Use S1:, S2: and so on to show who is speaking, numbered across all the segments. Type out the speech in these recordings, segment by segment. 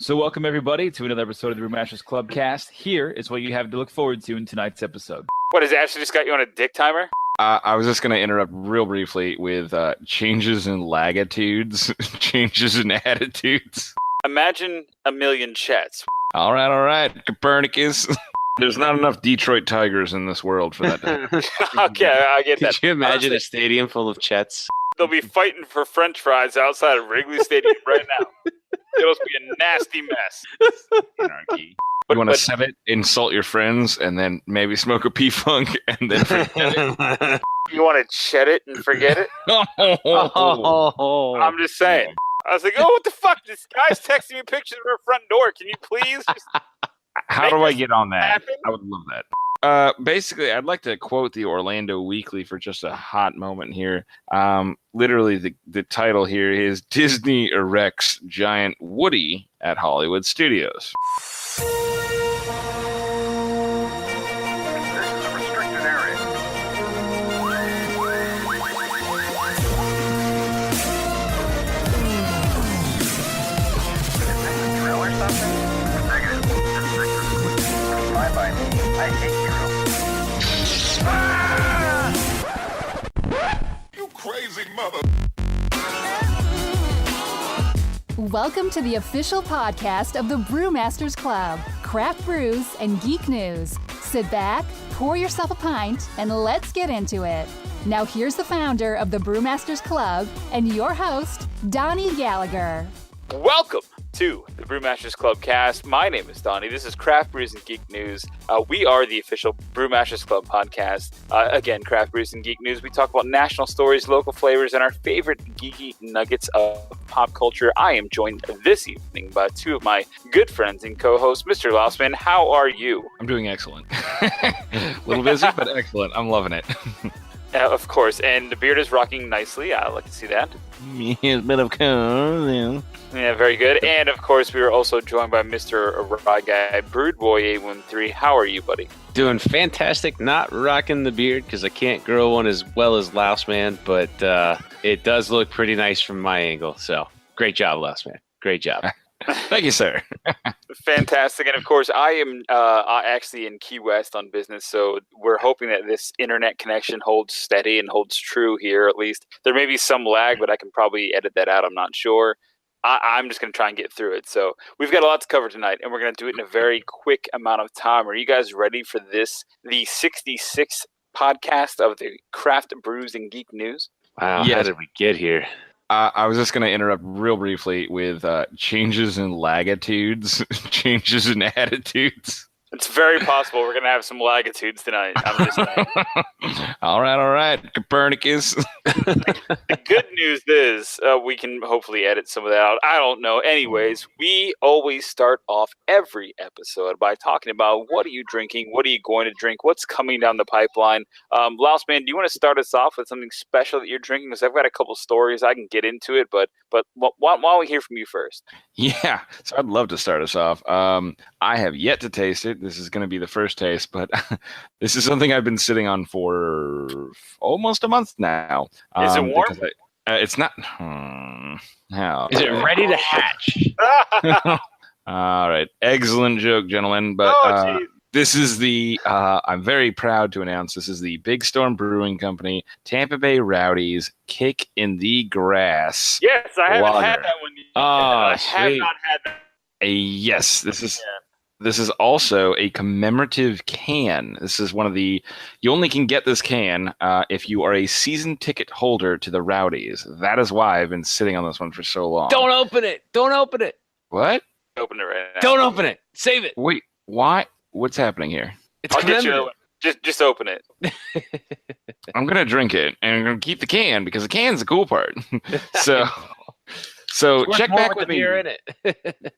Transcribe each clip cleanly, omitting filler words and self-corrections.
S1: So welcome everybody to another episode of the Brewmasters Club cast. Here is what you have to look forward to in tonight's episode.
S2: What, has Ashley just got you on a dick timer?
S3: I was just going to interrupt real briefly with changes in latitudes, changes in attitudes.
S2: Imagine a million Chetts.
S3: All right, Copernicus. There's not enough Detroit Tigers in this world for that.
S2: Okay, I get that.
S4: Could you imagine a stadium full of Chetts?
S2: They'll be fighting for French fries outside of Wrigley Stadium right now. It'll be a nasty mess.
S3: Anarchy. You want to set it, insult your friends, and then maybe smoke a P-Funk, and then forget it?
S2: You want to chet it and forget it? I'm just saying. I was like, oh, what the fuck? This guy's texting me pictures of her front door. Can you please just
S3: How do I get on that?
S2: happen?
S3: I would love that. Basically, I'd like to quote the Orlando Weekly for just a hot moment here. Literally, the title here is Disney Erects Giant Woody at Hollywood Studios.
S5: This is a restricted area. Is this a drill or something? Negative. Fine by me. I hate drills.
S6: You crazy mother.
S7: Welcome to the official podcast of the Brewmasters Club, Craft Brews and Geek News. Sit back, pour yourself a pint, and let's get into it. Now here's the founder of the Brewmasters Club and your host, Donnie Gallagher.
S2: Welcome to the Brewmasters Club cast. My name is Donnie. This is Craft Brews and Geek News. We are the official Brewmasters Club podcast. Again, Craft Brews and Geek News. We talk about national stories, local flavors, and our favorite geeky nuggets of pop culture. I am joined this evening by two of my good friends and co-hosts, Mr. Lausman. How are you?
S3: I'm doing excellent. A little busy, but excellent. I'm loving it.
S2: Of course, and the beard is rocking nicely. I like to see that.
S3: Yeah, a bit of color.
S2: Yeah, very good. And of course, we are also joined by Mr. Rye Guy, Brood Boy 813. How are you, buddy?
S4: Doing fantastic. Not rocking the beard because I can't grow one as well as Lausman, but it does look pretty nice from my angle. So great job, Lausman. Great job.
S3: Thank you, sir.
S2: Fantastic. And of course, I am actually in Key West on business, so we're hoping that this internet connection holds steady and holds true here at least. There may be some lag, but I can probably edit that out. I'm not sure. I'm just going to try and get through it. So we've got a lot to cover tonight, and we're going to do it in a very quick amount of time. Are you guys ready for this, the 66th podcast of the Craft Brews and Geek News?
S4: Wow,
S3: Yes.
S4: how did we get here?
S3: I was just going to interrupt real briefly with changes in latitudes, changes in attitudes.
S2: It's very possible we're going to have some latitudes tonight. I'm just saying.
S3: All right, Copernicus.
S2: The good news is we can hopefully edit some of that out. I don't know. Anyways, we always start off every episode by talking about what are you drinking, what are you going to drink, what's coming down the pipeline. Lausman, do you want to start us off with something special that you're drinking? Because I've got a couple stories. I can get into it, but why don't we hear from you first?
S3: Yeah, so I'd love to start us off. I have yet to taste it. This is going to be the first taste, but this is something I've been sitting on for almost a month now.
S2: Is it warm?
S3: It's not. How?
S4: Is it ready to hatch?
S3: All right. Excellent joke, gentlemen. But
S2: geez.
S3: this is the, I'm very proud to announce this is the Big Storm Brewing Company, Tampa Bay Rowdies, Kick in the Grass.
S2: Yes, I haven't
S3: Lager.
S2: had that one yet.
S4: Oh,
S2: I have
S4: sweet.
S2: not had that.
S3: Yes, this is also a commemorative can. This is one of the, you only can get this can if you are a season ticket holder to the Rowdies. That is why I've been sitting on this one for so long.
S4: Don't open it. Don't open it.
S3: What?
S2: Open it right now.
S4: Don't open it. Save it.
S3: Wait, why? What's happening here?
S4: It's
S2: I'll get you
S4: commemorative.
S2: another one. Just open it.
S3: I'm going to drink it, and I'm going to keep the can because the can's the cool part. So
S4: It's
S3: check
S4: worth more
S3: back with me.
S4: beer in it.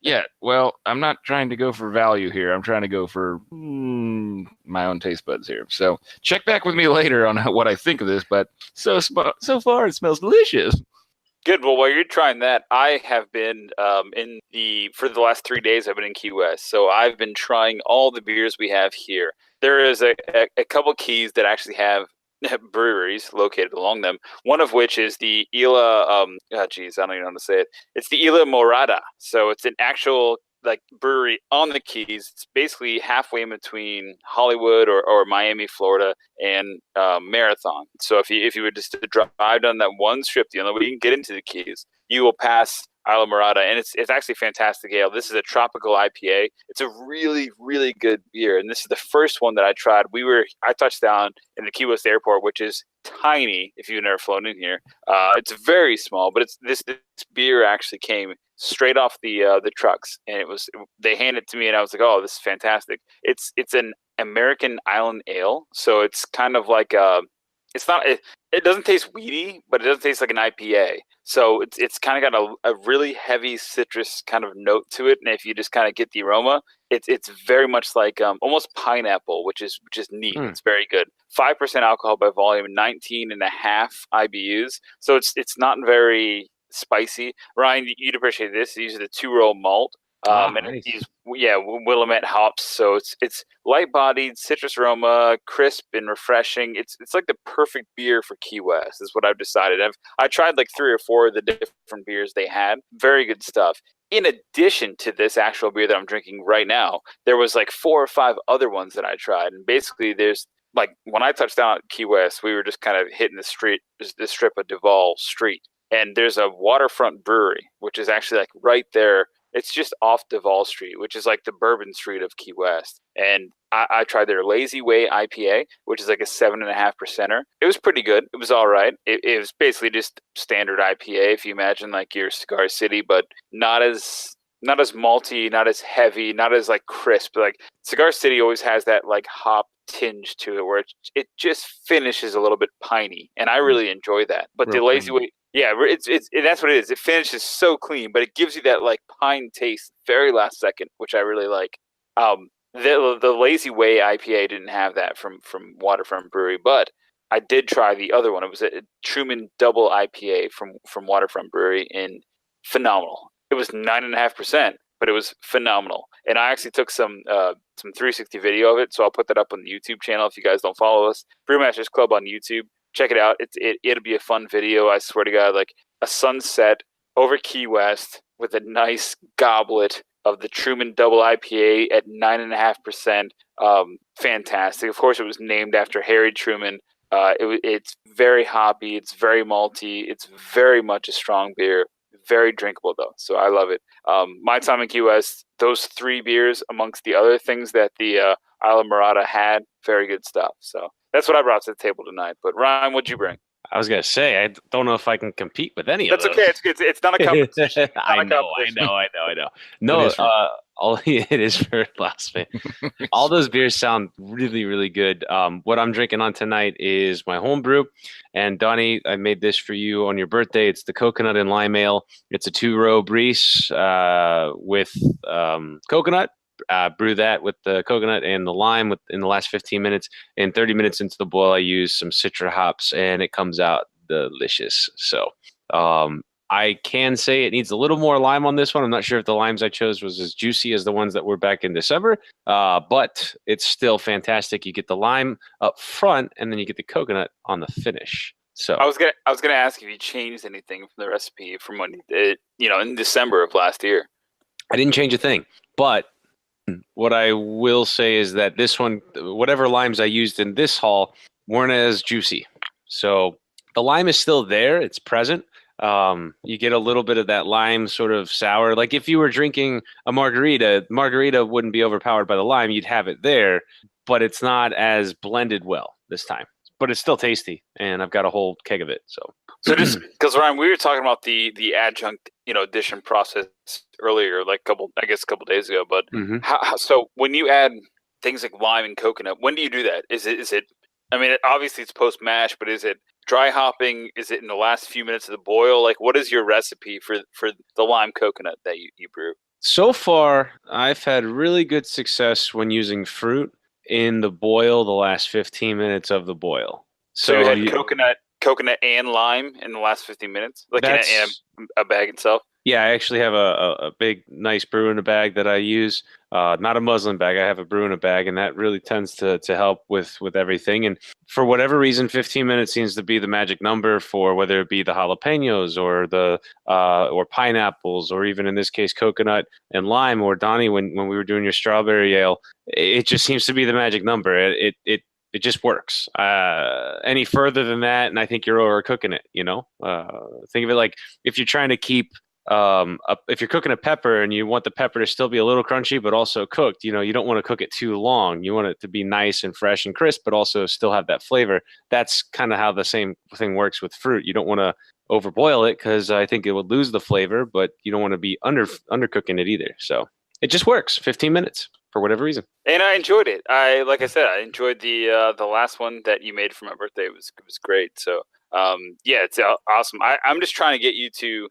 S3: Yeah, well, I'm not trying to go for value here. I'm trying to go for my own taste buds here. So check back with me later on what I think of this. But so far, it smells delicious.
S2: Good. Well, while you're trying that, I have been for the last 3 days, I've been in Key West. So I've been trying all the beers we have here. There is a couple keys that actually have breweries located along them. One of which is the Isla. I don't even know how to say it. It's the Isla Morada. So it's an actual like brewery on the Keys. It's basically halfway in between Hollywood or Miami, Florida, and Marathon. So if you were just to drive down that one strip, the only way you can get into the Keys, you will pass Isla Morada, and it's actually fantastic ale. This is a tropical IPA. It's a really, really good beer, and this is the first one that I tried. I touched down in the Key West airport, which is tiny if you've never flown in here. It's very small, but this beer actually came straight off the trucks, and they handed it to me, and I was like, oh, this is fantastic. It's an American island ale, so it's kind of like it doesn't taste weedy, but it doesn't taste like an IPA. So it's kind of got a really heavy citrus kind of note to it, and if you just kind of get the aroma, it's very much like almost pineapple, which is neat. It's very good. 5% alcohol by volume, 19.5 IBUs. So it's not very spicy. Ryan, you'd appreciate this. It uses a 2-row malt. And
S4: nice.
S2: These Willamette hops, so it's light-bodied, citrus aroma, crisp and refreshing. It's like the perfect beer for Key West, is what I've decided. I tried like 3 or 4 of the different beers they had. Very good stuff. In addition to this actual beer that I'm drinking right now, there was like 4 or 5 other ones that I tried, and basically there's like when I touched down at Key West, we were just kind of hitting the strip of Duval Street, and there's a waterfront brewery, which is actually like right there. It's just off Duval Street, which is like the Bourbon Street of Key West. And I tried their Lazy Way IPA, which is like a 7.5%. It was pretty good. It was all right. It was basically just standard IPA, if you imagine like your Cigar City, but not as malty, not as heavy, not as like crisp. Like Cigar City always has that like hop tinge to it, where it just finishes a little bit piney, and I really enjoy that. But the Lazy Way. Yeah, it's that's what it is. It finishes so clean, but it gives you that like pine taste very last second, which I really like. The Lazy Way IPA didn't have that from Waterfront Brewery, but I did try the other one. It was a Truman Double IPA from Waterfront Brewery, and phenomenal. It was 9.5%, but it was phenomenal. And I actually took some 360 video of it, so I'll put that up on the YouTube channel if you guys don't follow us. Brewmasters Club on YouTube. Check it out. It'll be a fun video. I swear to God, like a sunset over Key West with a nice goblet of the Truman Double IPA at 9.5%. Fantastic. Of course, it was named after Harry Truman. It's very hoppy. It's very malty. It's very much a strong beer. Very drinkable though, so I love it. My time in Key West, those 3 beers amongst the other things that the Isla Morada had, very good stuff. So that's what I brought to the table tonight. But Ryan, what'd you bring?
S4: I was gonna say I don't know if I can compete with any
S2: That's
S4: of those.
S2: That's okay. It's not a competition.
S4: I know. No, it is for last man. All those beers sound really, really good. What I'm drinking on tonight is my home brew, and Donnie, I made this for you on your birthday. It's the coconut and lime ale. It's a 2-row Breeze with coconut. Brew that with the coconut and the lime in the last 15 minutes, and 30 minutes into the boil I use some Citra hops, and it comes out delicious. So I can say it needs a little more lime on this one. I'm not sure if the limes I chose was as juicy as the ones that were back in December, but it's still fantastic. You get the lime up front, and then you get the coconut on the finish. So
S2: I was gonna ask if you changed anything from the recipe from when you did, in December of last year.
S4: I didn't change a thing, but what I will say is that this one, whatever limes I used in this haul, weren't as juicy. So the lime is still there. It's present. You get a little bit of that lime sort of sour. Like if you were drinking a margarita wouldn't be overpowered by the lime. You'd have it there, but it's not as blended well this time. But it's still tasty, and I've got a whole keg of it. So
S2: just because, Ryan, we were talking about the adjunct, addition process earlier, like a couple days ago. But so when you add things like lime and coconut, when do you do that? Is it? I mean, obviously it's post mash, but is it dry hopping? Is it in the last few minutes of the boil? Like, what is your recipe for the lime coconut that you brew?
S4: So far, I've had really good success when using fruit in the boil, the last 15 minutes of the boil.
S2: So you had coconut and lime in the last 15 minutes, like in a bag itself.
S4: Yeah, I actually have a big, nice brew in a bag that I use. Not a muslin bag. I have a brew in a bag, and that really tends to help with everything. And for whatever reason, 15 minutes seems to be the magic number for whether it be the jalapenos or the or pineapples, or even in this case coconut and lime. Or Donnie, when we were doing your strawberry ale, it just seems to be the magic number. It just works. Any further than that, and I think you're overcooking it. Think of it like if you're trying to keep if you're cooking a pepper and you want the pepper to still be a little crunchy but also cooked, you don't want to cook it too long. You want it to be nice and fresh and crisp, but also still have that flavor. That's kind of how the same thing works with fruit. You don't want to overboil it because I think it would lose the flavor, but you don't want to be undercooking it either. So it just works. 15 minutes for whatever reason.
S2: And I enjoyed it. Like I said, I enjoyed the last one that you made for my birthday. It was great. So yeah, it's awesome. I'm just trying to get you to.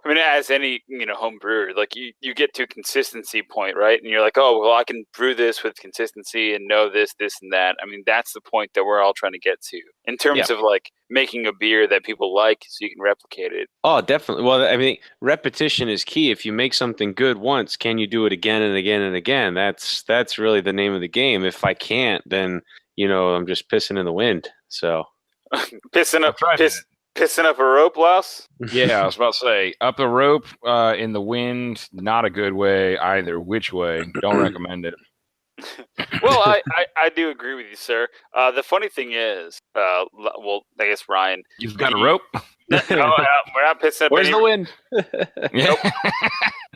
S2: I mean, as any home brewer, like you get to a consistency point, right? And you're like, oh, well, I can brew this with consistency and know this, and that. I mean, that's the point that we're all trying to get to in terms of like making a beer that people like, so you can replicate it.
S4: Oh, definitely. Well, I mean, repetition is key. If you make something good once, can you do it again and again and again? That's really the name of the game. If I can't, then I'm just pissing in the wind. So
S2: pissing up a rope, Laos?
S3: Yeah, I was about to say, up a rope in the wind, not a good way either. Which way? Don't recommend it.
S2: Well, I do agree with you, sir. The funny thing is, well, I guess Ryan,
S3: You've got a rope?
S2: No, we're not pissing up.
S4: Where's the wind?
S2: Nope.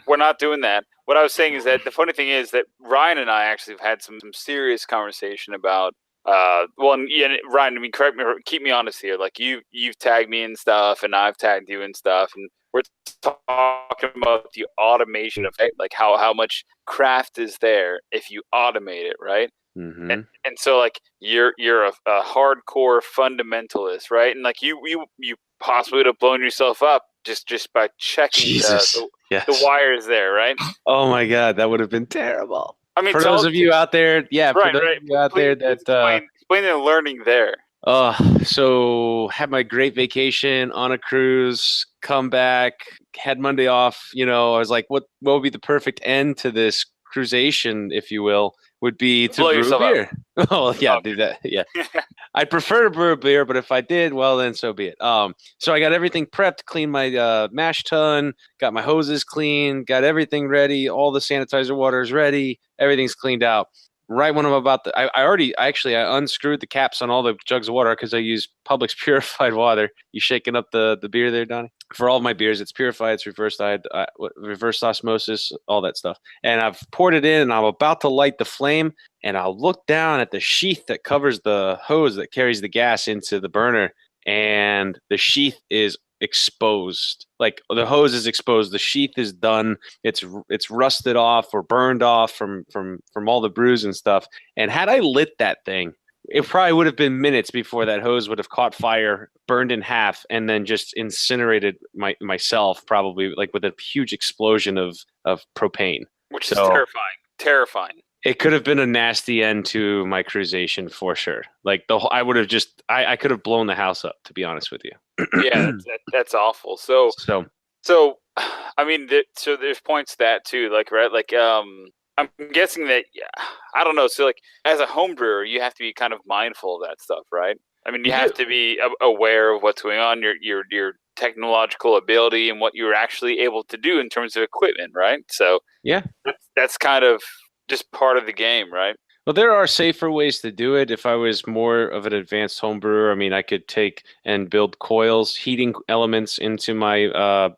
S2: We're not doing that. What I was saying is that the funny thing is that Ryan and I actually have had some serious conversation about. Well, and, yeah, Ryan, I mean, correct me, keep me honest here. Like you've tagged me and stuff, and I've tagged you and stuff, and we're talking about the automation effect, like how much craft is there if you automate it, right?
S4: Mm-hmm.
S2: And so like you're a hardcore fundamentalist, right? And like you possibly would have blown yourself up just by checking the wires there, right?
S4: Oh my God, that would have been terrible.
S2: I mean,
S4: for those of you out there, of you out there that
S2: explain the learning there.
S4: So had my great vacation on a cruise, come back, had Monday off. I was like, what would be the perfect end to this cruisation, if you will, would be to brew a beer. Oh yeah, do that. Yeah. I'd prefer to brew a beer, but if I did, well then so be it. So I got everything prepped, cleaned my mash tun, got my hoses clean, got everything ready, all the sanitizer water is ready, everything's cleaned out. Right when I'm about to, I unscrewed the caps on all the jugs of water because I use Publix purified water. You shaking up the beer there, Donnie? For all of my beers, it's purified, it's reverse osmosis, all that stuff. And I've poured it in, and I'm about to light the flame, and I'll look down at the sheath that covers the hose that carries the gas into the burner, and the sheath is exposed. Like the hose is exposed, the sheath is done, it's rusted off or burned off from all the brews and stuff. And had I lit that thing, it probably would have been minutes before that hose would have caught fire, burned in half, and then just incinerated myself, probably, like with a huge explosion of propane,
S2: which is terrifying.
S4: It could have been a nasty end to my cruisation for sure. Like I could have blown the house up, to be honest with you.
S2: Yeah, that's awful. So I mean, so there's points to that too, like, right? Like, I'm guessing that, I don't know. So like, as a home brewer, you have to be kind of mindful of that stuff, right? I mean, you have to be aware of what's going on, your technological ability and what you're actually able to do in terms of equipment, right? So
S4: yeah,
S2: that's kind of just part of the game, right?
S4: Well, there are safer ways to do it. If I was more of an advanced home brewer, I mean, I could take and build coils, heating elements into my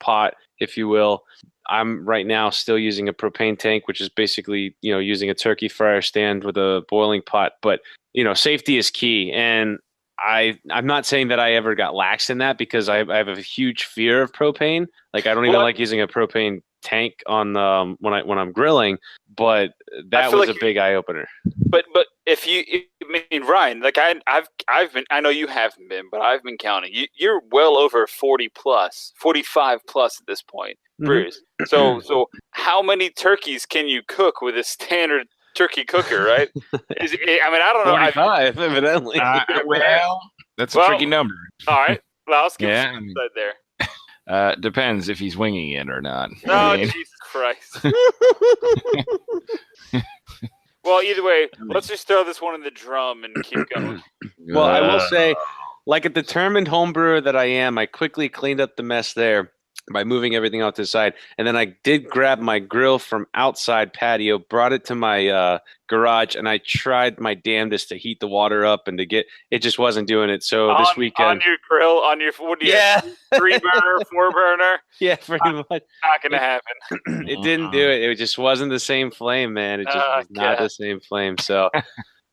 S4: pot, if you will. I'm right now still using a propane tank, which is basically, using a turkey fryer stand with a boiling pot. But, safety is key. And I'm not saying that I ever got lax in that, because I have a huge fear of propane. Like, I don't even like using a propane tank on when I'm grilling, but that was like a big eye opener. But
S2: Ryan, like I've been, I know you haven't been, but I've been counting. You're well over 45 plus at this point, brews. Mm-hmm. So how many turkeys can you cook with a standard turkey cooker, right? I don't know.
S4: 45, evidently.
S3: Well, that's a tricky number.
S2: All right. Well, I'll skip there.
S3: Depends if he's winging it or not.
S2: Oh, Jesus Christ. Well, either way, let's just throw this one in the drum and keep going.
S4: Well, I will say, like a determined homebrewer that I am, I quickly cleaned up the mess there by moving everything out to the side. And then I did grab my grill from outside patio, brought it to my garage, and I tried my damnedest to heat the water up and to get it just wasn't doing it. So this weekend
S2: on your grill, on your what do you have, 3-burner, 4-burner?
S4: Yeah, pretty much.
S2: Not gonna happen.
S4: It didn't do it. It just wasn't the same flame, man. It just was not the same flame. So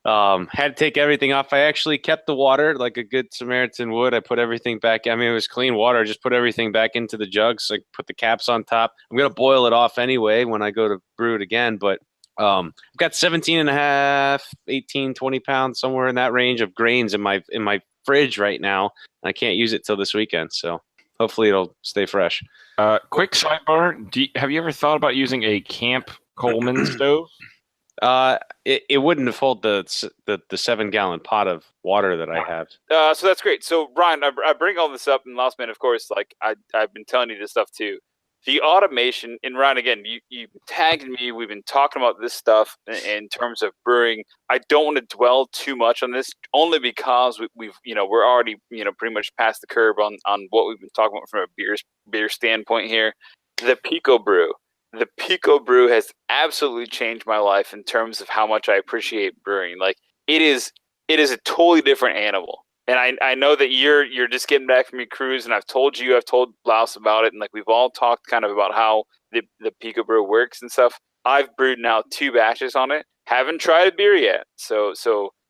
S4: had to take everything off. I actually kept the water like a good Samaritan would. I put everything back. I mean, it was clean water. I just put everything back into the jugs. So I put the caps on top. I'm going to boil it off anyway when I go to brew it again. But I've got 17 and a half, 18, 20 pounds, somewhere in that range of grains in my fridge right now. And I can't use it till this weekend. So hopefully it'll stay fresh.
S3: Quick sidebar. Have you ever thought about using a Camp Coleman stove?
S4: It wouldn't have held the 7-gallon pot of water that I have.
S2: So that's great. So Ryan, I bring all this up, and Last Man, of course, like I've been telling you this stuff too. The automation, and Ryan, again, you tagged me. We've been talking about this stuff in terms of brewing. I don't want to dwell too much on this, only because we're already pretty much past the curb on what we've been talking about from a beer standpoint here. The Picobrew. The Picobrew has absolutely changed my life in terms of how much I appreciate brewing. Like it is a totally different animal. And I know that you're just getting back from your cruise, and I've told Laos about it, and like we've all talked kind of about how the Picobrew works and stuff. I've brewed now 2 batches on it. Haven't tried a beer yet. So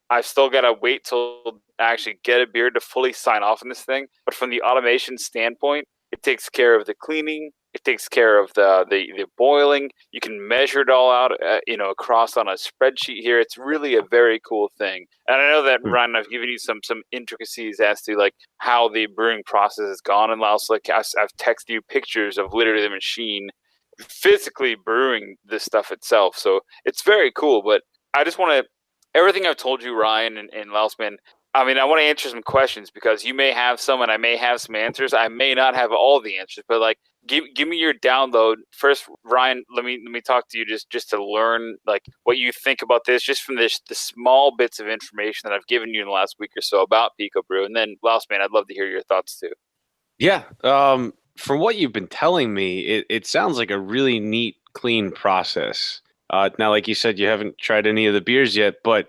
S2: I've still got to wait till I actually get a beer to fully sign off on this thing. But from the automation standpoint, it takes care of the cleaning. It takes care of the boiling. You can measure it all out, across on a spreadsheet here. It's really a very cool thing. And I know that, Ryan, I've given you some intricacies as to like how the brewing process has gone. And Laos, like I've texted you pictures of literally the machine physically brewing this stuff itself. So it's very cool. But I just want to, everything I've told you, Ryan and Lausman, I mean, I want to answer some questions because you may have some and I may have some answers. I may not have all the answers, but like, give me your download first, Ryan. Let me talk to you just to learn like what you think about this, just from the small bits of information that I've given you in the last week or so about Picobrew. And then, Lausman, I'd love to hear your thoughts too.
S4: Yeah, from what you've been telling me, it sounds like a really neat, clean process. Now, like you said, you haven't tried any of the beers yet, but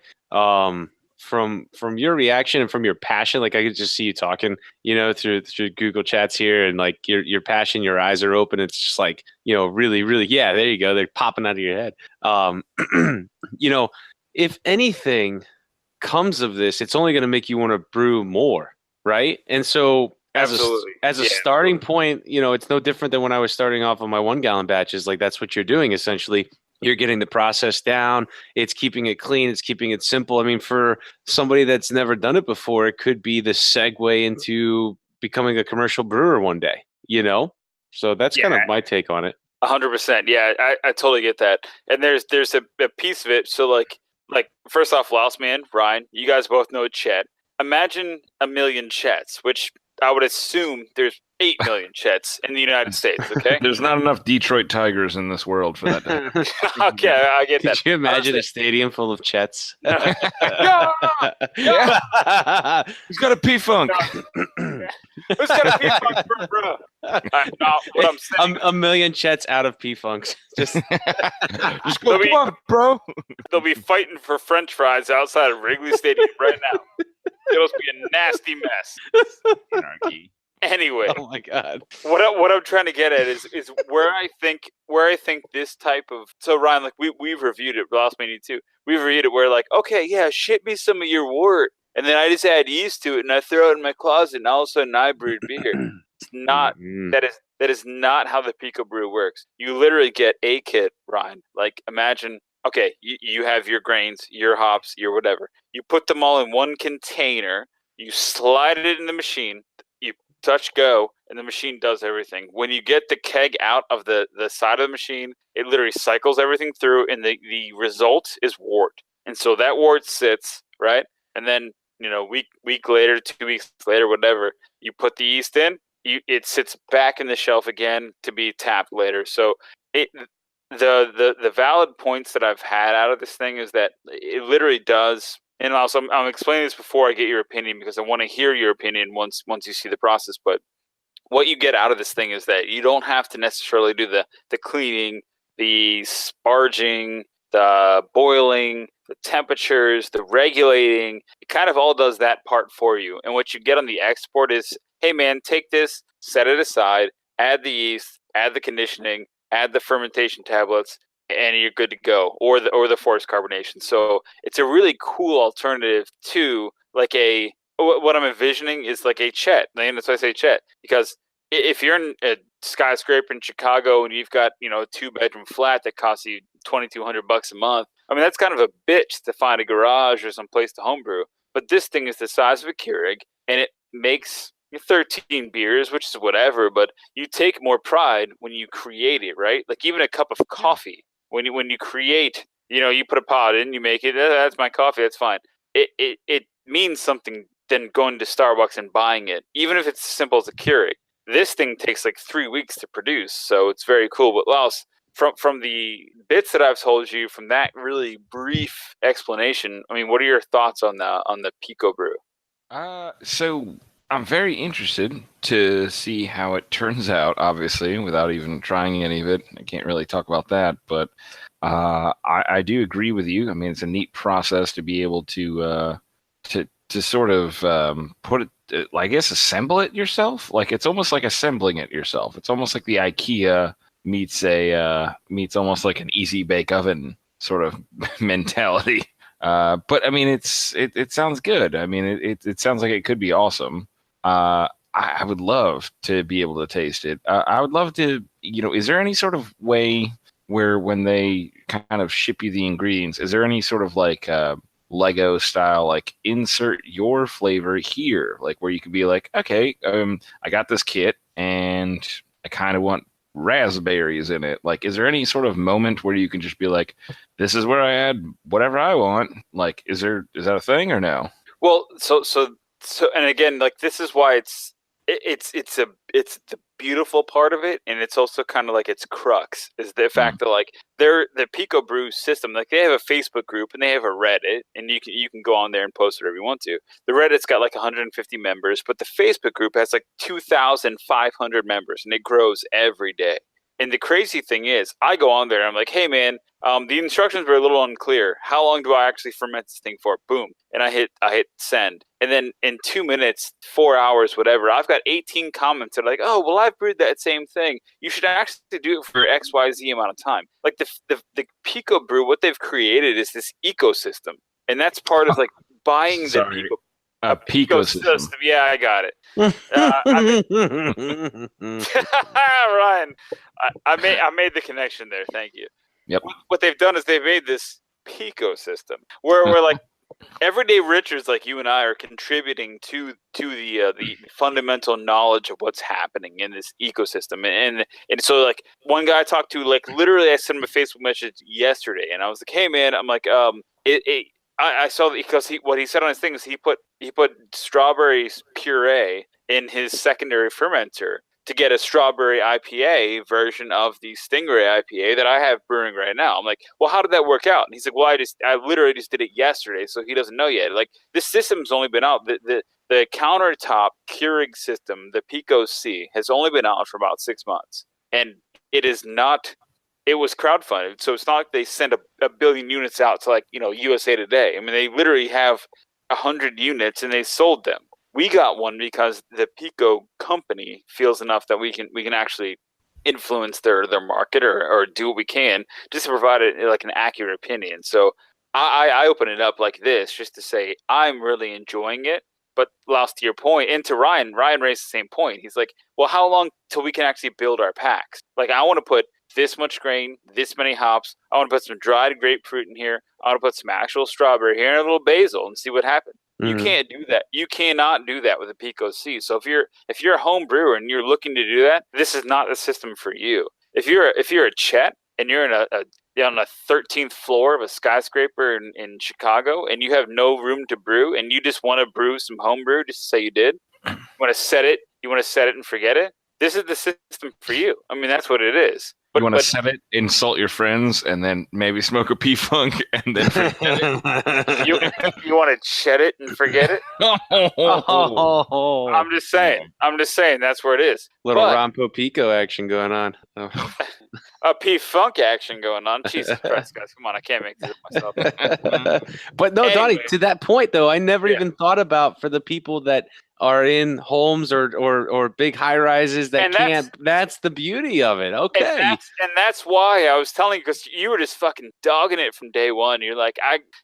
S4: from your reaction and from your passion, like I could just see you talking, through Google Chats here, and like your passion, your eyes are open. It's just like, really, really, yeah, there you go. They're popping out of your head. If anything comes of this, it's only going to make you want to brew more, right? And so as a starting point, it's no different than when I was starting off on my 1-gallon batches. Like that's what you're doing essentially. You're getting the process down. It's keeping it clean. It's keeping it simple. I mean, for somebody that's never done it before, it could be the segue into becoming a commercial brewer one day, So that's kind of my take on it.
S2: 100%. Yeah, I totally get that. And there's a piece of it. So like first off, Lausman, Ryan, you guys both know Chet. Imagine 1 million Chetts, which I would assume there's 8 million Chetts in the United States, okay?
S3: There's not enough Detroit Tigers in this world for that.
S2: Okay, I get that.
S4: Could you imagine a stadium full of Chetts?
S2: Yeah.
S3: He's got a P-Funk.
S2: Who's got a P-Funk for bro? What I'm saying.
S4: 1 million Chetts out of P-Funks. Just
S3: go, come on, bro.
S2: They'll be fighting for French fries outside of Wrigley Stadium right now. It'll be a nasty mess.
S3: Anarchy.
S2: Anyway,
S4: oh my god,
S2: what I'm trying to get at is where I think this type of, so Ryan, like we've reviewed it, Ross Mania too. We've reviewed it where like, okay, yeah, ship me some of your wort, and then I just add yeast to it and I throw it in my closet, and all of a sudden I brewed beer. It's not that is not how the Picobrew works. You literally get a kit, Ryan. Like imagine, okay, you have your grains, your hops, your whatever. You put them all in one container. You slide it in the machine. Touch go, and the machine does everything. When you get the keg out of the side of the machine, it literally cycles everything through, and the result is wort. And so that wort sits, right? And then, week later, 2 weeks later, whatever, you put the yeast in, it sits back in the shelf again to be tapped later. So the valid points that I've had out of this thing is that it literally does. And also, I'm explaining this before I get your opinion because I want to hear your opinion once you see the process. But what you get out of this thing is that you don't have to necessarily do the cleaning, the sparging, the boiling, the temperatures, the regulating. It kind of all does that part for you. And what you get on the export is, hey man, take this, set it aside, add the yeast, add the conditioning, add the fermentation tablets, and you're good to go. Or the forced carbonation. So it's a really cool alternative to like what I'm envisioning is like a Chet. And that's why I say Chet, because if you're in a skyscraper in Chicago and you've got, a 2-bedroom flat that costs you $2,200 a month, I mean, that's kind of a bitch to find a garage or some place to homebrew. But this thing is the size of a Keurig, and it makes 13 beers, which is whatever, but you take more pride when you create it, right? Like even a cup of coffee, when you create, you put a pod in, you make it, that's my coffee, that's fine. It means something than going to Starbucks and buying it, even if it's as simple as a Keurig. This thing takes like 3 weeks to produce, so it's very cool. But Laos, from the bits that I've told you, from that really brief explanation, I mean, what are your thoughts on the Picobrew?
S3: So I'm very interested to see how it turns out. Obviously, without even trying any of it, I can't really talk about that. But I do agree with you. I mean, it's a neat process to be able to sort of put it. I guess assemble it yourself. Like it's almost like assembling it yourself. It's almost like the IKEA meets almost like an easy bake oven sort of mentality. But I mean, it sounds good. I mean, it sounds like it could be awesome. I would love to be able to taste it. I would love to, is there any sort of way where when they kind of ship you the ingredients, is there any sort of like Lego style, like insert your flavor here, like where you could be like, okay, I got this kit and I kind of want raspberries in it. Like, is there any sort of moment where you can just be like, this is where I add whatever I want? Like, is that a thing or no?
S2: Well, so and again, like this is why it's the beautiful part of it, and it's also kind of like its crux is the fact that like the Picobrew system, like they have a Facebook group and they have a Reddit, and you can go on there and post whatever you want to. The Reddit's got like 150 members, but the Facebook group has like 2,500 members, and it grows every day. And the crazy thing is, I go on there and I'm like, hey man, the instructions were a little unclear. How long do I actually ferment this thing for? Boom. And I hit send. And then in 2 minutes, 4 hours, whatever, I've got 18 comments that are like, oh, well, I've brewed that same thing. You should actually do it for XYZ amount of time. Like the Picobrew, what they've created is this ecosystem. And that's part of like buying the people.
S3: A Picosystem.
S2: Yeah, I got it. Ryan, I made the connection there. Thank you.
S3: Yep.
S2: What they've done is they've made this Picosystem where we're like everyday Richards like you and I are contributing to the fundamental knowledge of what's happening in this ecosystem. And so like one guy I talked to, like literally I sent him a Facebook message yesterday and I was like, hey man, I'm like I saw that because what he said on his thing is he put strawberry puree in his secondary fermenter to get a strawberry IPA version of the Stingray IPA that I have brewing right now. I'm like, well, how did that work out? And he's like, well, I literally just did it yesterday, so he doesn't know yet. Like this system's only been out. The countertop Keurig system, the Pico C, has only been out for about 6 months, and it is not. It was crowdfunded, so it's not like they send a billion units out to like USA Today. I mean, they literally have 100 units and they sold them. We got one because the Pico company feels enough that we can actually influence their market or do what we can just to provide like an accurate opinion. So I open it up like this just to say I'm really enjoying it. But last to your point, and to Ryan raised the same point. He's like, well, how long till we can actually build our packs? Like I want to put this much grain, this many hops. I want to put some dried grapefruit in here. I want to put some actual strawberry here and a little basil and see what happens. Mm-hmm. You can't do that. You cannot do that with a Pico C. So if you're a home brewer and you're looking to do that, this is not the system for you. If you're a Chet and you're on the 13th floor of a skyscraper in Chicago and you have no room to brew and you just want to brew some home brew just to say you did, you want to set it You want to set it and forget it? This is the system for you. I mean, that's what it is.
S3: You want to set it, insult your friends, and then maybe smoke a P-Funk, and then forget it?
S2: You want to chet it and forget it?
S4: Oh,
S2: I'm just saying. That's where it is.
S4: little Rompo Pico action going on. Oh.
S2: A P-Funk action going on. Jesus Christ, guys. Come on. I can't make this up myself.
S4: But no,
S2: Anyway.
S4: Donnie, to that point, though, I never even thought about for the people that are in homes or big high rises that can't. That's the beauty of it. Okay.
S2: And that's why I was telling you, because you were just fucking dogging it from day one. You're like,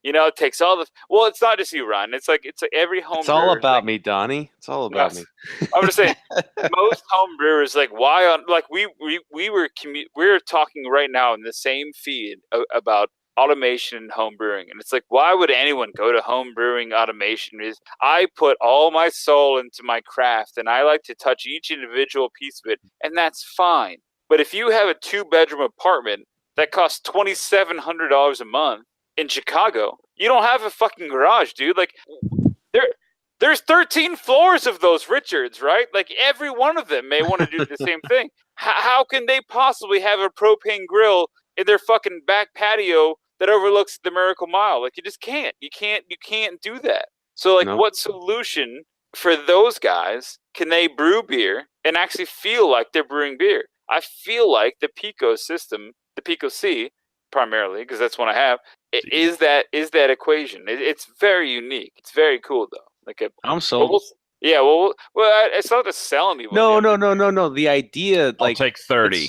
S2: it takes all the. Well, it's not just you, Ryan. It's like every home.
S4: It's all
S2: brewer,
S4: about me, Donnie. It's all about me.
S2: I'm just saying, most home brewers, like, why on, like, we were talking right now in the same feed about automation and home brewing, and it's like, why would anyone go to home brewing automation? Is I put all my soul into my craft, and I like to touch each individual piece of it, and that's fine. But if you have a 2-bedroom apartment that costs $2,700 a month in Chicago, you don't have a fucking garage, dude. Like, there's 13 floors of those Richards, right? Like, every one of them may want to do the same thing. How can they possibly have a propane grill in their fucking back patio that overlooks the Miracle Mile? Like, you just can't. You can't do that. So, like, What solution for those guys can they brew beer and actually feel like they're brewing beer? I feel like the Pico system, the Pico C, primarily, because that's one I have, is that equation. It's very unique. It's very cool, though. Like,
S4: I'm sold.
S2: Well, it's not to sell people.
S4: No. The idea,
S3: I'll take 30.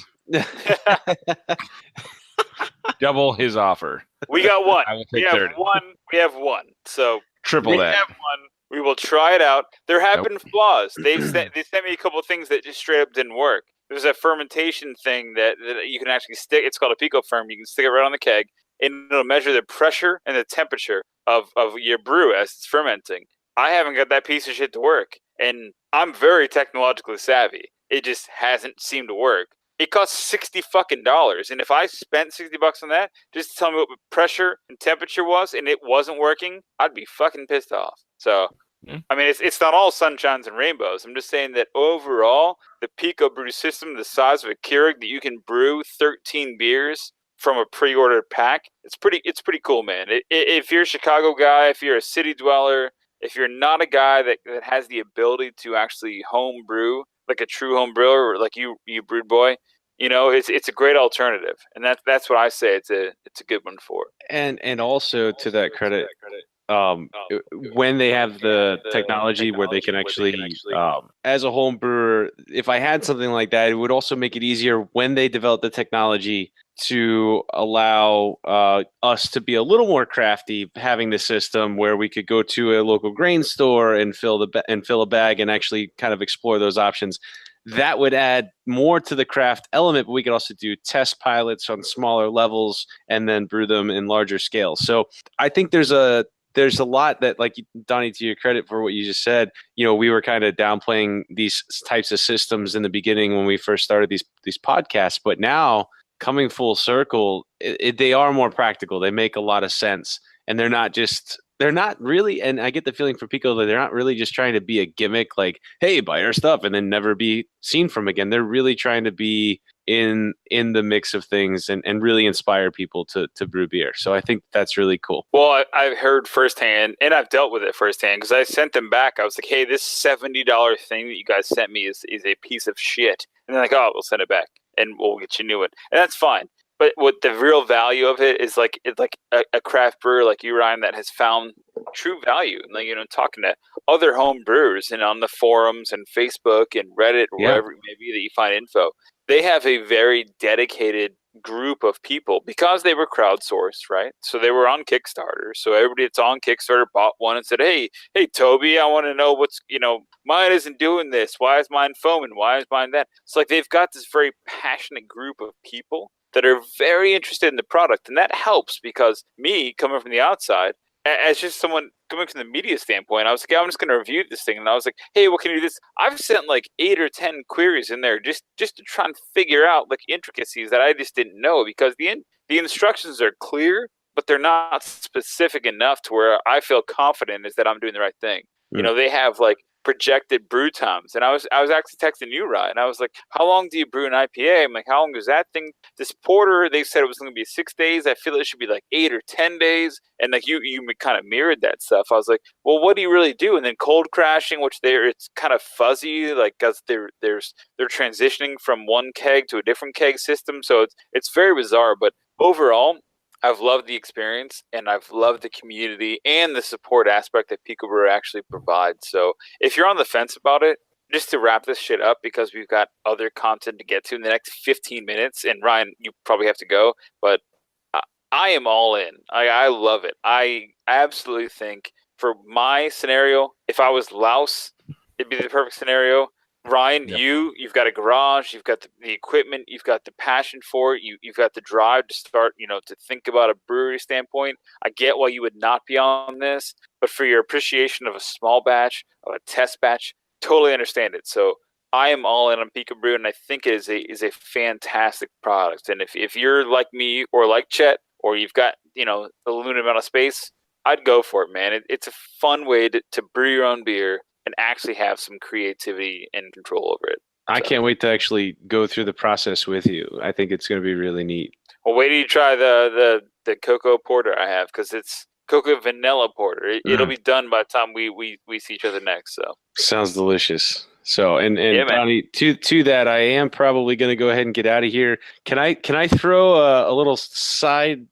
S3: Double his offer.
S2: We got one.
S3: I will take 30.
S2: We have one. So
S3: triple that.
S2: We have one. We will try it out. There have been flaws. They sent me a couple of things that just straight up didn't work. There's a fermentation thing that you can actually stick. It's called a Pico Ferm. You can stick it right on the keg, and it'll measure the pressure and the temperature of your brew as it's fermenting. I haven't got that piece of shit to work, and I'm very technologically savvy. It just hasn't seemed to work. It costs $60 fucking dollars, and if I spent $60 on that just to tell me what pressure and temperature was, and it wasn't working, I'd be fucking pissed off. So, I mean, it's not all sunshines and rainbows. I'm just saying that overall, the Picobrew system, the size of a Keurig that you can brew 13 beers from a pre-ordered pack, it's pretty cool, man. If you're a Chicago guy, if you're a city dweller, if you're not a guy that has the ability to actually home brew, like a true home brewer, like you brewed boy, it's a great alternative, and that's what I say. It's a good one for.
S4: And also to that credit, when they have the technology where they can actually, as a home brewer, if I had something like that, it would also make it easier when they develop the technology to allow us to be a little more crafty, having the system where we could go to a local grain store and fill a bag and actually kind of explore those options. That would add more to the craft element, but we could also do test pilots on smaller levels and then brew them in larger scale. So I think there's a lot that, like, Donnie, to your credit for what you just said, we were kind of downplaying these types of systems in the beginning when we first started these podcasts, but now coming full circle, they are more practical. They make a lot of sense, and they're not really, and I get the feeling from Pico that they're not really just trying to be a gimmick, like, hey, buy our stuff and then never be seen from again. They're really trying to be in the mix of things and really inspire people to brew beer. So I think that's really cool.
S2: Well, I've heard firsthand, and I've dealt with it firsthand, because I sent them back. I was like, hey, this $70 thing that you guys sent me is a piece of shit. And they're like, oh, we'll send it back and we'll get you a new one. And that's fine. But what the real value of it is, like, it's like a craft brewer like you, Ryan, that has found true value. Like, talking to other home brewers and on the forums and Facebook and Reddit or wherever it may be that you find info. They have a very dedicated group of people because they were crowdsourced, right? So they were on Kickstarter. So everybody that's on Kickstarter bought one and said, hey, Toby, I want to know what's, mine isn't doing this. Why is mine foaming? Why is mine that? It's like they've got this very passionate group of people that are very interested in the product. And that helps because me, coming from the outside, as just someone coming from the media standpoint, I was like, I'm just going to review this thing. And I was like, hey, what can you do this? I've sent like 8 or 10 queries in there just to try and figure out like intricacies that I just didn't know, because the instructions are clear, but they're not specific enough to where I feel confident is that I'm doing the right thing. They have like projected brew times. And I was actually texting you, Ryan. I was like, how long do you brew an IPA? I'm like, how long does that thing? This porter, they said it was going to be 6 days. I feel it should be like 8 or 10 days. And like you kind of mirrored that stuff. I was like, well, what do you really do? And then cold crashing, which it's kind of fuzzy, like because they're transitioning from one keg to a different keg system. So it's very bizarre. But overall, I've loved the experience, and I've loved the community and the support aspect that Picobrew actually provides. So if you're on the fence about it, just to wrap this shit up, because we've got other content to get to in the next 15 minutes, and Ryan, you probably have to go, but I am all in. I love it. I absolutely think for my scenario, if I was Laos, it'd be the perfect scenario. Ryan,
S3: Yep.
S2: you've got a garage, you've got the equipment, you've got the passion for it, you've got the drive to start, to think about a brewery standpoint. I get why you would not be on this, but for your appreciation of a small batch, of a test batch, totally understand it. So I am all in on Picobrew, and I think it is a fantastic product. And if you're like me or like Chet, or you've got a limited amount of space, I'd go for it, man. It's a fun way to brew your own beer and actually have some creativity and control over it.
S4: I can't wait to actually go through the process with you. I think it's going to be really neat.
S2: Well, wait till you try the cocoa porter I have, because it's cocoa vanilla porter. It'll be done by the time we see each other next. So
S4: sounds delicious. So and
S2: yeah,
S4: Donnie, to that, I am probably going to go ahead and get out of here. Can I throw a little sidebar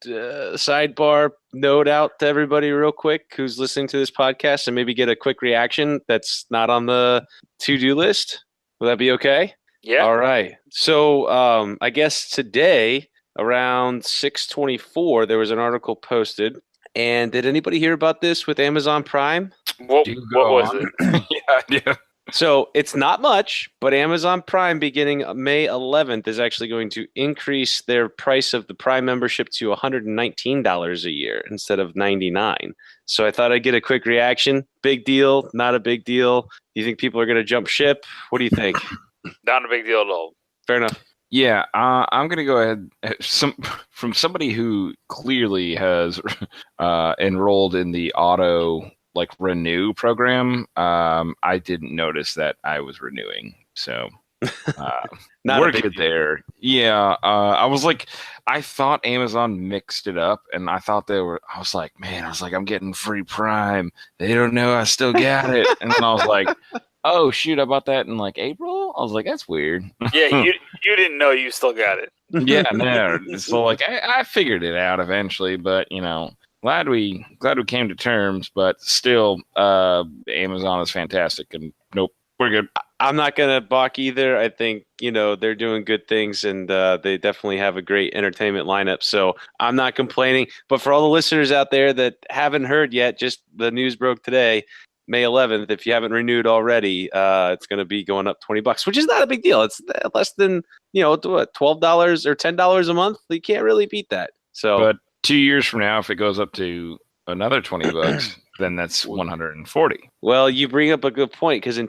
S4: note out to everybody real quick who's listening to this podcast, and maybe get a quick reaction that's not on the to-do list? Will that be okay?
S2: Yeah.
S4: All right. So I guess today around 6:24 there was an article posted. And did anybody hear about this with Amazon Prime?
S2: What was it?
S3: Yeah.
S4: So it's not much, but Amazon Prime beginning May 11th is actually going to increase their price of the Prime membership to $119 a year instead of $99. So I thought I'd get a quick reaction. Big deal? Not a big deal? Do you think people are going to jump ship? What do you think?
S2: Not a big deal at all.
S4: Fair enough.
S3: Yeah, I'm going to go ahead. From somebody who clearly has enrolled in the auto renew program, I didn't notice that I was renewing. So we're good there. Yeah, I was like, I thought Amazon mixed it up, and I thought I was like, I'm getting free Prime. They don't know I still got it. And then I was like, oh shoot, I bought that in April. I was like, that's weird.
S2: Yeah, you didn't know you still got it.
S3: Yeah, no. So I figured it out eventually, but glad we came to terms. But still, Amazon is fantastic, and nope, we're good.
S4: I'm not gonna balk either. I think they're doing good things, and they definitely have a great entertainment lineup. So I'm not complaining. But for all the listeners out there that haven't heard yet, just the news broke today. May 11th, if you haven't renewed already, it's going to be going up $20, which is not a big deal. It's less than, $12 or $10 a month. You can't really beat that. So,
S3: but 2 years from now, if it goes up to another $20, then that's $140.
S4: Well, you bring up a good point, because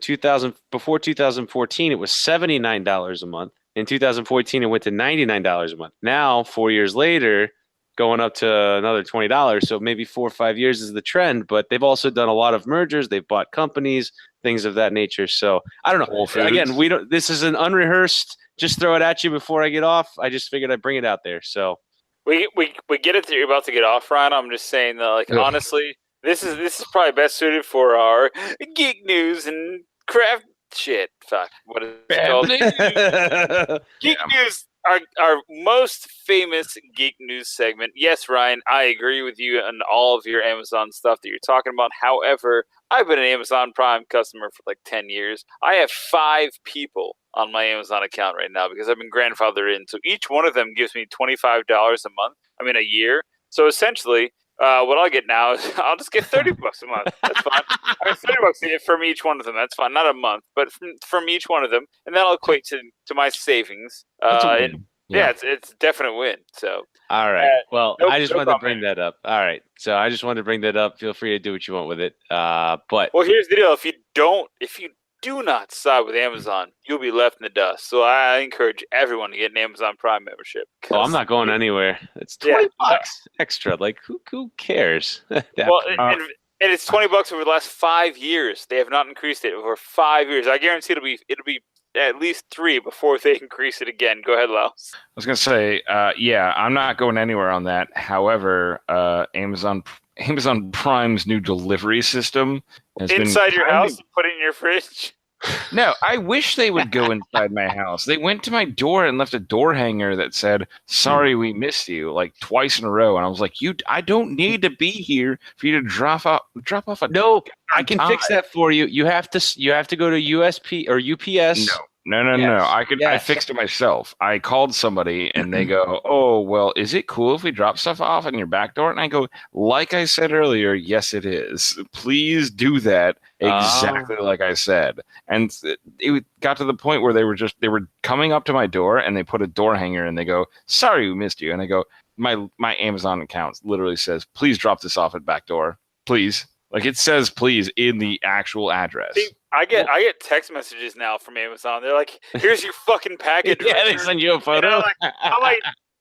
S4: before 2014, it was $79 a month. In 2014, it went to $99 a month. Now, 4 years later, going up to another $20. So maybe 4 or 5 years is the trend, but they've also done a lot of mergers. They've bought companies, things of that nature. So I don't know. Again, this is an unrehearsed, just throw it at you before I get off. I just figured I'd bring it out there. So
S2: we get it that you're about to get off, Ryan. I'm just saying that, honestly, this is probably best suited for our geek news and craft shit. Fuck. What is it called? Geek news. Our most famous geek news segment. Yes, Ryan, I agree with you on all of your Amazon stuff that you're talking about. However, I've been an Amazon Prime customer for 10 years. I have 5 people on my Amazon account right now because I've been grandfathered in. So each one of them gives me $25 a year. So essentially, what I'll get now is I'll just get $30 a month. That's fine. I get $30 from each one of them. That's fine. Not a month, but from each one of them, and that'll equate to my savings. Yeah, it's a definite win. So
S4: all right. I just wanted to bring that up. All right. So I just wanted to bring that up. Feel free to do what you want with it. But
S2: here's the deal: if you do not side with Amazon, you'll be left in the dust. So I encourage everyone to get an Amazon Prime membership.
S4: I'm not going anywhere. It's $20 extra. Who cares?
S2: And it's $20 over the last 5 years. They have not increased it over 5 years. I guarantee it'll be at least 3 before they increase it again. Go ahead, Laos.
S3: I was gonna say, yeah, I'm not going anywhere on that. However, Amazon Prime's new delivery system has
S2: Inside
S3: been
S2: your house, put it in your fridge.
S3: No, I wish they would go inside my house. They went to my door and left a door hanger that said, "Sorry, we missed you," like twice in a row. And I was like, I don't need to be here for you to drop off a
S4: No, I can fix that for you. You have to go to USP or UPS.
S3: No. I fixed it myself. I called somebody and they go, "Oh, well, is it cool if we drop stuff off in your back door?" And I go, "Like I said earlier, yes, it is. Please do that exactly like I said." And it got to the point where they were coming up to my door and they put a door hanger and they go, "Sorry, we missed you." And I go, my Amazon account literally says, "Please drop this off at back door, please." Like it says "please" in the actual address.
S2: See, I get text messages now from Amazon. They're like, "Here's your fucking package."
S4: Yeah, they send you a photo.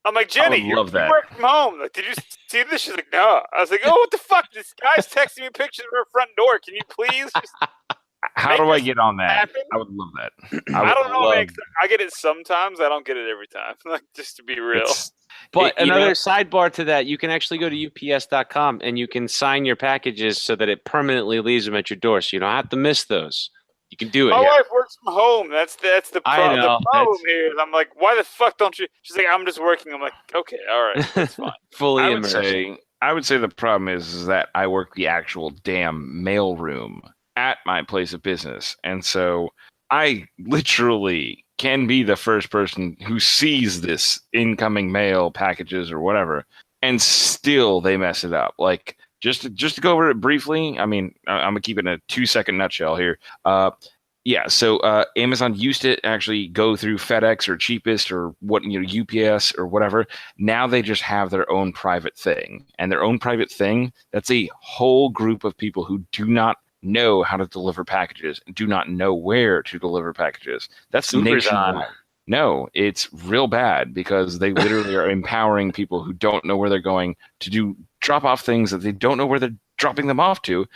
S2: I'm like, Jenny, you work from home. Like, did you see this? She's like, no. I was like, oh, what the fuck? This guy's texting me pictures of her front door. Can you please just
S3: How do I get on that?
S2: happen?
S3: I would love that.
S2: I don't know, man. I get it sometimes. I don't get it every time. Like, just to be real.
S4: But another sidebar to that, you can actually go to ups.com and you can sign your packages so that it permanently leaves them at your door. So you don't have to miss those. You can do it.
S2: My wife works from home. That's the problem.
S4: know.
S2: The problem here is I'm like, why the fuck don't you? She's like, I'm just working. I'm like, okay, all right, that's fine.
S4: Fully
S3: I
S4: immersed.
S3: would say the problem is that I work the actual damn mail room at my place of business. And so I literally can be the first person who sees this incoming mail packages or whatever, and still they mess it up. Like, just to go over it briefly, I mean, I'm gonna keep it in a 2-second nutshell here. So Amazon used to actually go through FedEx or Cheapest or UPS or whatever. Now they just have their own private thing, and their own private thing, that's a whole group of people who do not know how to deliver packages and do not know where to deliver packages. That's nationwide. No, it's real bad because they literally are empowering people who don't know where they're going to drop off things that they don't know where they're dropping them off to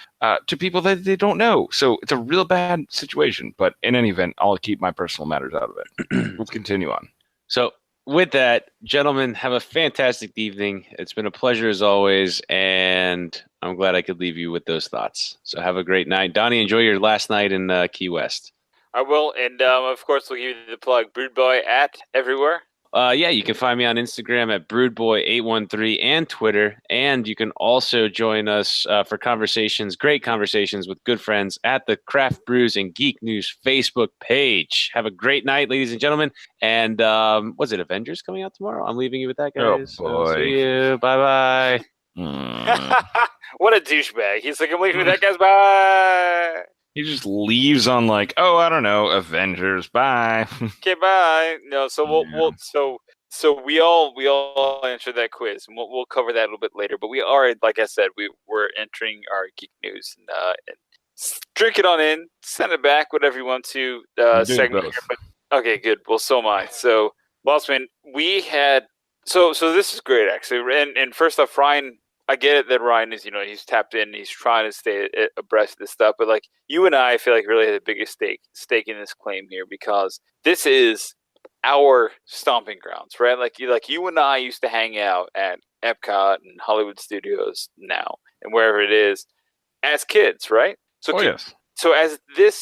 S3: people that they don't know. So it's a real bad situation. But in any event, I'll keep my personal matters out of it. We'll continue on.
S4: So with that, gentlemen, have a fantastic evening. It's been a pleasure as always, and I'm glad I could leave you with those thoughts. So have a great night. Donnie, enjoy your last night in Key West.
S2: I will, and of course, we'll give you the plug. Broodboy at everywhere.
S4: Yeah, you can find me on Instagram at Broodboy813 and Twitter. And you can also join us for great conversations with good friends at the Craft Brews and Geek News Facebook page. Have a great night, ladies and gentlemen. And was it Avengers coming out tomorrow? I'm leaving you with that, guys.
S3: Oh, boy.
S4: See you. Bye-bye.
S2: What a douchebag. He's like, I'm leaving with that, guys. Bye.
S3: He just leaves on like, oh, I don't know, Avengers. Bye.
S2: Okay, bye. No, so we all answered that quiz, and we'll cover that a little bit later. But we are, like I said, we're entering our geek news, and drink it on in, send it back, whatever you want to. Segment here, but okay, good. Well, so am I. So, Bossman, we had so this is great actually. And first off, Ryan. I get it that Ryan is, he's tapped in, he's trying to stay abreast of this stuff, but like you and I feel like really have the biggest stake in this claim here because this is our stomping grounds, right? Like you and I used to hang out at Epcot and Hollywood Studios now and wherever it is as kids, right? So
S3: yes.
S2: So as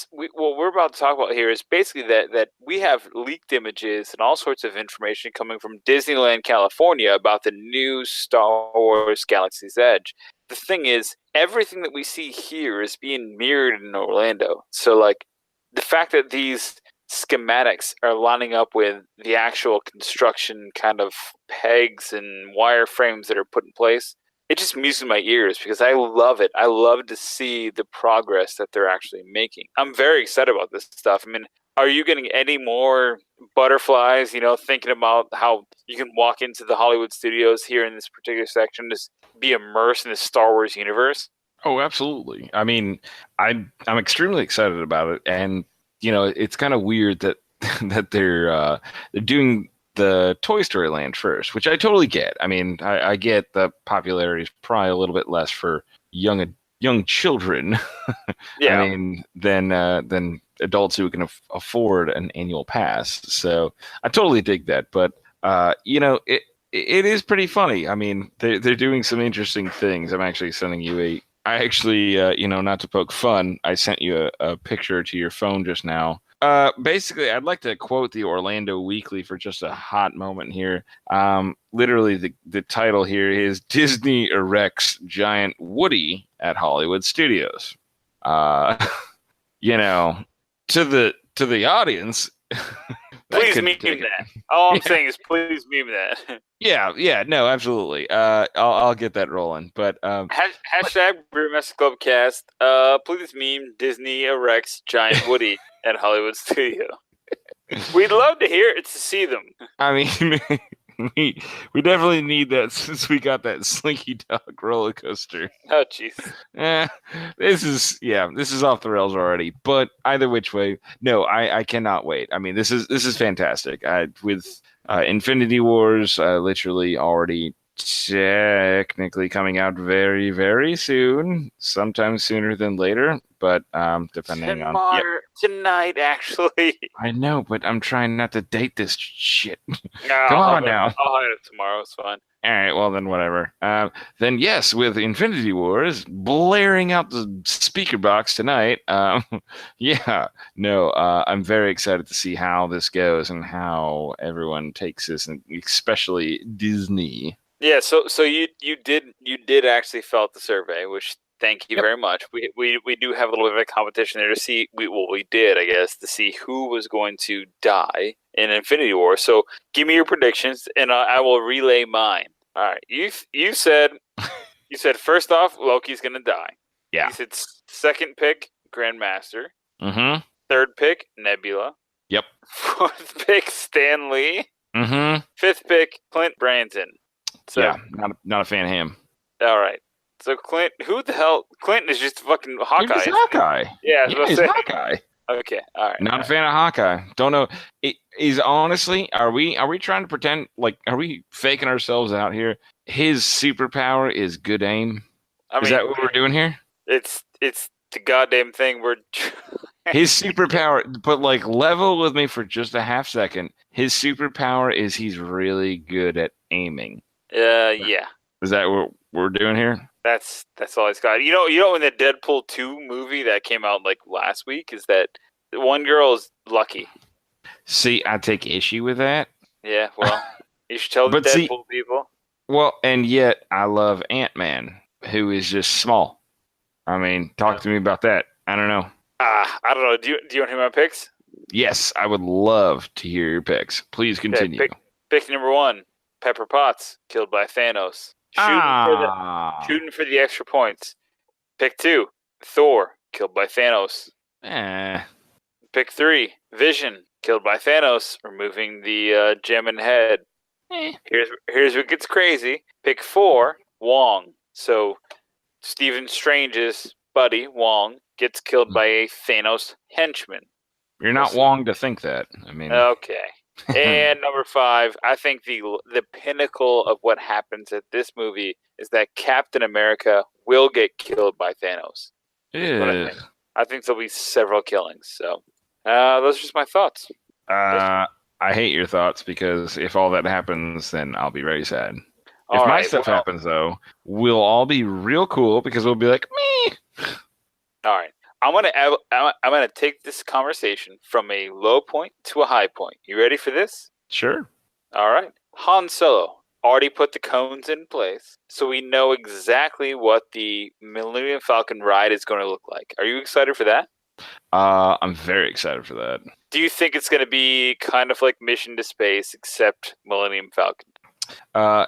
S2: what we're about to talk about here is basically that we have leaked images and all sorts of information coming from Disneyland, California about the new Star Wars Galaxy's Edge. The thing is, everything that we see here is being mirrored in Orlando. So like the fact that these schematics are lining up with the actual construction kind of pegs and wireframes that are put in place, it just music in my ears because I love it. I love to see the progress that they're actually making. I'm very excited about this stuff. I mean, are you getting any more butterflies, thinking about how you can walk into the Hollywood studios here in this particular section, just be immersed in the Star Wars universe?
S3: Oh, absolutely. I mean, I'm extremely excited about it. And, it's kind of weird that they're doing the Toy Story Land first, which I totally get. I mean, I get the popularity is probably a little bit less for young young children.
S2: Yeah.
S3: I mean, than adults who can afford an annual pass. So I totally dig that. But it is pretty funny. I mean, they're doing some interesting things. I'm actually sending you not to poke fun, I sent you a picture to your phone just now. Basically, I'd like to quote the Orlando Weekly for just a hot moment here. Literally, the title here is Disney erects giant Woody at Hollywood Studios. To the audience.
S2: Please meme that. All I'm saying is please meme that.
S3: Yeah, no, absolutely. I'll get that rolling. But
S2: hashtag Brewmasters Club cast. Please meme Disney erects giant Woody at Hollywood Studio. We'd love to hear it to see them. I
S3: mean, we definitely need that since we got that Slinky Dog roller coaster.
S2: Oh, jeez.
S3: This is off the rails already. But either which way, no, I cannot wait. I mean, this is fantastic. With Infinity Wars, literally already technically coming out very, very soon, sometime sooner than later. But depending on
S2: tonight, actually.
S3: I know, but I'm trying not to date this shit.
S2: No,
S3: Come on now.
S2: I'll hide it tomorrow. It's fine.
S3: All right, well then, whatever. Then yes, with Infinity Wars blaring out the speaker box tonight. I'm very excited to see how this goes and how everyone takes this, and especially Disney.
S2: Yeah, so you did actually fill out the survey, which thank you very much. We do have a little bit of a competition there to see to see who was going to die in Infinity War. So give me your predictions, and I will relay mine. All right, you said first off Loki's gonna die.
S3: Yeah.
S2: You said second pick Grandmaster.
S3: Mm-hmm.
S2: Third pick Nebula.
S3: Yep.
S2: Fourth pick Stan Lee.
S3: Mm-hmm.
S2: Fifth pick Clint Branson. So,
S3: yeah, not a fan of him.
S2: All right. So Clint, who the hell? Clinton is just fucking Hawkeye.
S3: He's Hawkeye.
S2: Yeah,
S3: he's Hawkeye.
S2: Okay, all right.
S3: Not a fan of Hawkeye. Don't know. Is honestly, are we trying to pretend like, are we faking ourselves out here? His superpower is good aim. Is that what we're doing here?
S2: It's the goddamn thing.
S3: His superpower, but like level with me for just a half second. His superpower is he's really good at aiming.
S2: Yeah.
S3: Is that what we're doing here?
S2: That's all he's got. You know, in the Deadpool 2 movie that came out like last week, is that one girl is lucky.
S3: See, I take issue with that.
S2: Yeah, well, you should tell the Deadpool people.
S3: Well, and yet I love Ant-Man, who is just small. I mean, talk to me about that. I don't know.
S2: I don't know. Do you want to hear my picks?
S3: Yes, I would love to hear your picks. Please continue.
S2: Okay, pick number 1, Pepper Potts, killed by Thanos. Shooting for the extra points. Pick 2, Thor, killed by Thanos. Pick 3, Vision, killed by Thanos, removing the gem and head. Here's what gets crazy. Pick 4, Wong. So Stephen Strange's buddy, Wong, gets killed by a Thanos henchman.
S3: You're not Wong to think that. I mean,
S2: okay. And number 5, I think the pinnacle of what happens at this movie is that Captain America will get killed by Thanos. I think there'll be several killings. So those are just my thoughts.
S3: I hate your thoughts, because if all that happens, then I'll be very sad. If my stuff happens, though, we'll all be real cool, because we'll be like, me.
S2: All right. I'm gonna take this conversation from a low point to a high point. You ready for this?
S3: Sure.
S2: All right. Han Solo already put the cones in place, so we know exactly what the Millennium Falcon ride is going to look like. Are you excited for that?
S3: I'm very excited for that.
S2: Do you think it's going to be kind of like Mission to Space, except Millennium Falcon?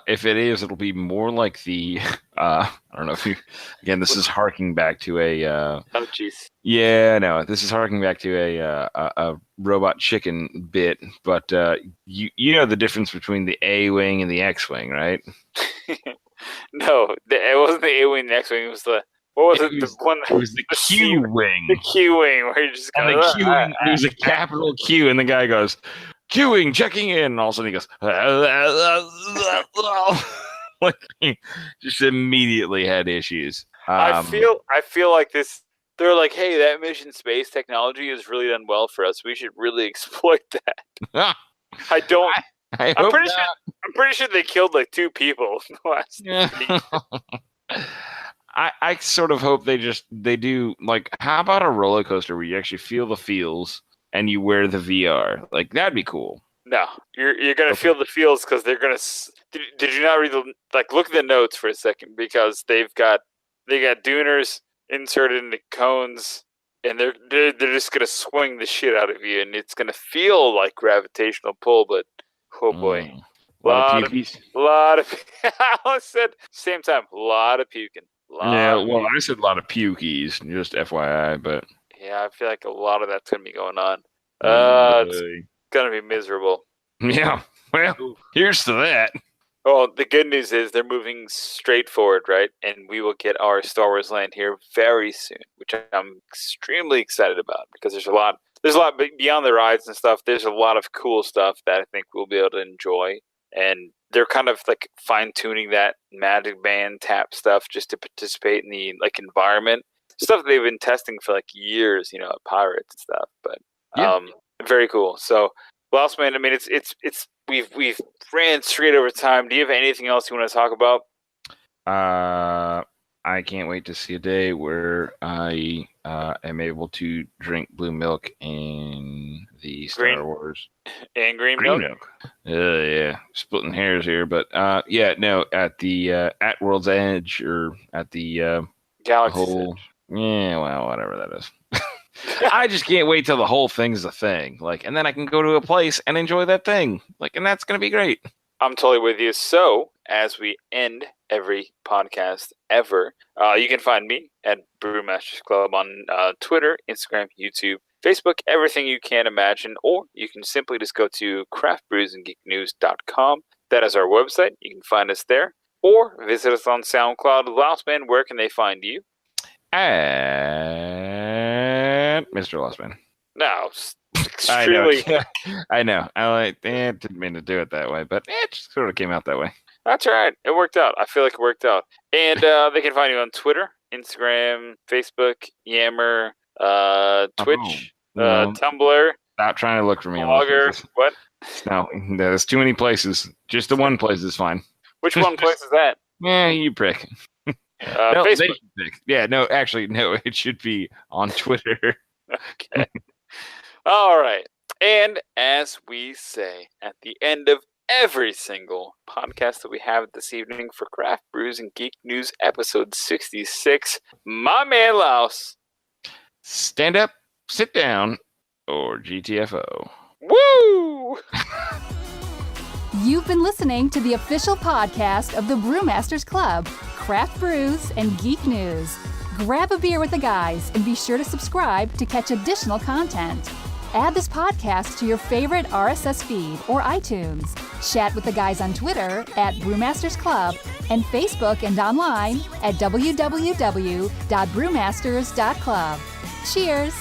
S3: If it is, it'll be more like the I don't know if you, again, this is harking back to a
S2: oh jeez.
S3: Yeah, no, this is harking back to a Robot Chicken bit, but you know the difference between the A-wing and the X-wing, right?
S2: No, it wasn't the A-wing and the X-wing. It was the
S3: It was the Q-wing.
S2: The Q-wing, where you just
S3: and the Q-wing. There's a capital Q, and the guy goes, "Queuing, checking in," and all of a sudden he goes, like he just immediately had issues.
S2: I feel like this. They're like, hey, that mission space technology has really done well for us. We should really exploit that. I don't. I'm pretty sure they killed like 2 people in the last.
S3: I sort of hope they do like, how about a roller coaster where you actually feel the feels and you wear the VR? Like, that'd be cool.
S2: No, you're gonna feel the feels because they're gonna. Did you not read look at the notes for a second, because they got duners inserted into cones, and they're just gonna swing the shit out of you, and it's gonna feel like gravitational pull, but oh boy,
S3: a lot of pukies.
S2: I almost said same time, a lot of puking.
S3: I said a lot of pukies, just FYI, but
S2: yeah, I feel like a lot of that's gonna be going on. It's gonna be miserable.
S3: Yeah, well, here's to that.
S2: Well, the good news is they're moving straight forward, right? And we will get our Star Wars land here very soon, which I'm extremely excited about, because there's a lot beyond the rides and stuff. There's a lot of cool stuff that I think we'll be able to enjoy, and they're kind of like fine tuning that Magic Band tap stuff just to participate in the like environment stuff that they've been testing for like years, at Pirates and stuff. But very cool. So, Lost Man, I mean, it's we've ran straight over time. Do you have anything else you want to talk about?
S3: I can't wait to see a day where I am able to drink blue milk in the Star Wars
S2: and green milk.
S3: Yeah, splitting hairs here, but at the at World's Edge, or at the
S2: Galaxy's
S3: whole
S2: Edge.
S3: Yeah, well, whatever that is. I just can't wait till the whole thing's a thing. Like, and then I can go to a place and enjoy that thing. Like, and that's gonna be great.
S2: I'm totally with you. So, as we end every podcast ever, you can find me at Brewmasters Club on Twitter, Instagram, YouTube, Facebook, everything you can imagine. Or you can simply just go to craftbrewsandgeeknews.com. That is our website. You can find us there. Or visit us on SoundCloud. Loustman, where can they find you?
S3: At Mr. Loustman.
S2: No, extremely.
S3: I know. I didn't mean to do it that way, but it just sort of came out that way.
S2: That's all right. It worked out. I feel like it worked out. And they can find you on Twitter, Instagram, Facebook, Yammer, Twitch, Tumblr.
S3: Stop trying to look for me.
S2: Blogger. What?
S3: No, there's too many places. Just the one place is fine.
S2: Which one place is that?
S3: Yeah, you prick. No,
S2: Facebook.
S3: Yeah, no, actually, no. It should be on Twitter.
S2: Okay. All right. And as we say at the end of every single podcast that we have this evening for Craft Brews and Geek News episode 66, my man Louse.
S3: Stand up, sit down, or GTFO.
S2: Woo!
S7: You've been listening to the official podcast of the Brewmasters Club, Craft Brews and Geek News. Grab a beer with the guys and be sure to subscribe to catch additional content. Add this podcast to your favorite RSS feed or iTunes. Chat with the guys on Twitter at Brewmasters Club and Facebook and online at www.brewmasters.club. Cheers!